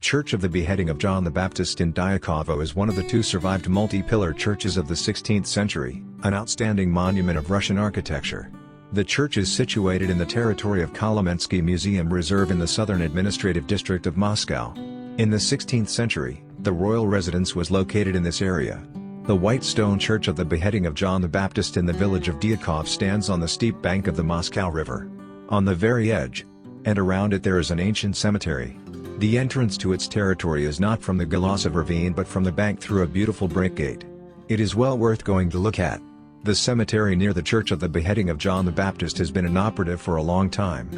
Church of the Beheading of John the Baptist in Dyakovo is one of the two survived multi-pillar churches of the 16th century, an outstanding monument of Russian architecture. The church is situated in the territory of Kolomensky Museum Reserve in the southern administrative district of Moscow. In the 16th century, the royal residence was located in this area. The white stone church of the Beheading of John the Baptist in the village of Dyakovo stands on the steep bank of the Moscow River. On the very edge, and around it there is an ancient cemetery. The entrance to its territory is not from the Golosov ravine but from the bank through a beautiful brick gate. It is well worth going to look at. The cemetery near the Church of the Beheading of John the Baptist has been inoperative for a long time,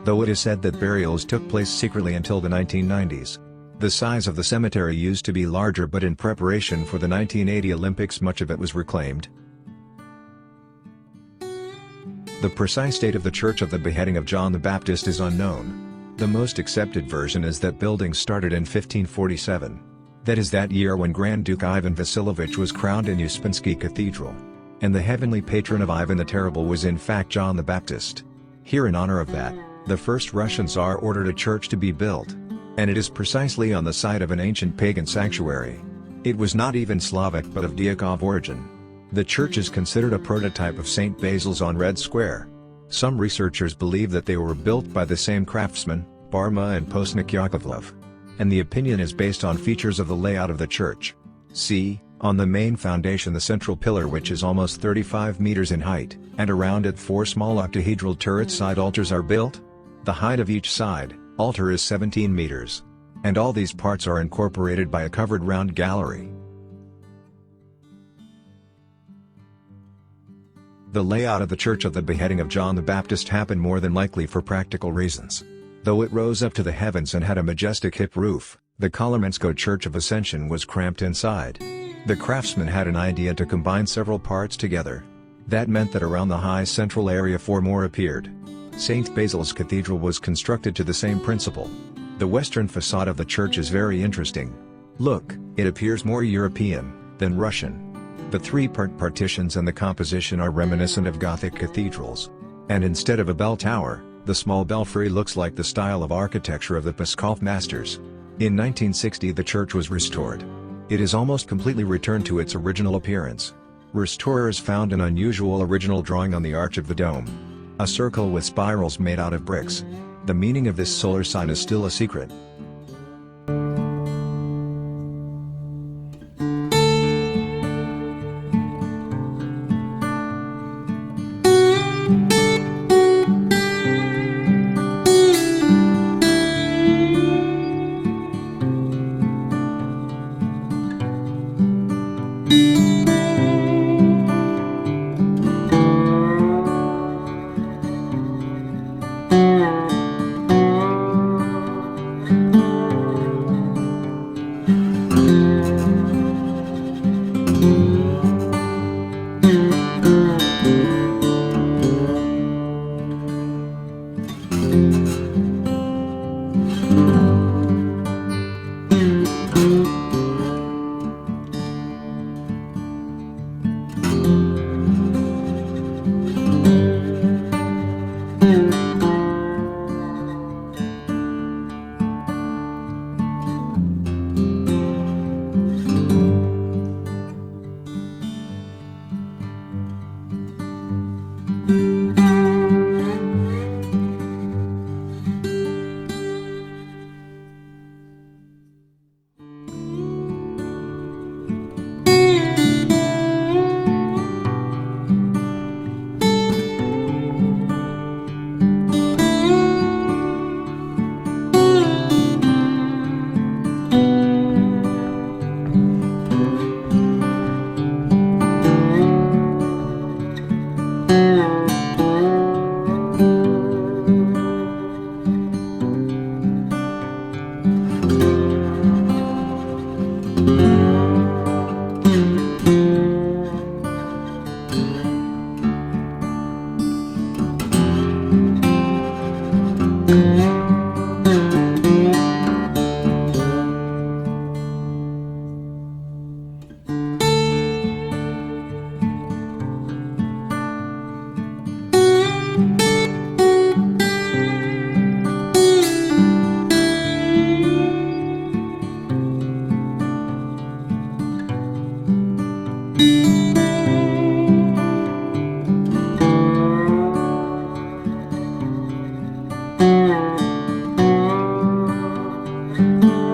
though it is said that burials took place secretly until the 1990s. The size of the cemetery used to be larger, but in preparation for the 1980 Olympics much of it was reclaimed. The precise date of the Church of the Beheading of John the Baptist is unknown. The most accepted version is that building started in 1547. That is that year when Grand Duke Ivan Vasilovich was crowned in Uspensky Cathedral. And the heavenly patron of Ivan the Terrible was in fact John the Baptist. Here, in honor of that, the first Russian Tsar ordered a church to be built. And it is precisely on the site of an ancient pagan sanctuary. It was not even Slavic but of Dyakovo origin. The church is considered a prototype of St. Basil's on Red Square. Some researchers believe that they were built by the same craftsmen, Barma and Postnik Yakovlev. And the opinion is based on features of the layout of the church. See, on the main foundation, the central pillar, which is almost 35 meters in height, and around it 4 small octahedral turret side altars are built. The height of each side altar is 17 meters. And all these parts are incorporated by a covered round gallery. The layout of the Church of the Beheading of John the Baptist happened more than likely for practical reasons. Though it rose up to the heavens and had a majestic hip roof, the Kolomensko Church of Ascension was cramped inside. The craftsman had an idea to combine several parts together. That meant that around the high central area 4 more appeared. St. Basil's Cathedral was constructed to the same principle. The western facade of the church is very interesting. Look, it appears more European than Russian. The 3-part partitions and the composition are reminiscent of Gothic cathedrals. And instead of a bell tower, the small belfry looks like the style of architecture of the Pskov masters. In 1960 the church was restored. It is almost completely returned to its original appearance. Restorers found an unusual original drawing on the arch of the dome. A circle with spirals made out of bricks. The meaning of this solar sign is still a secret. you.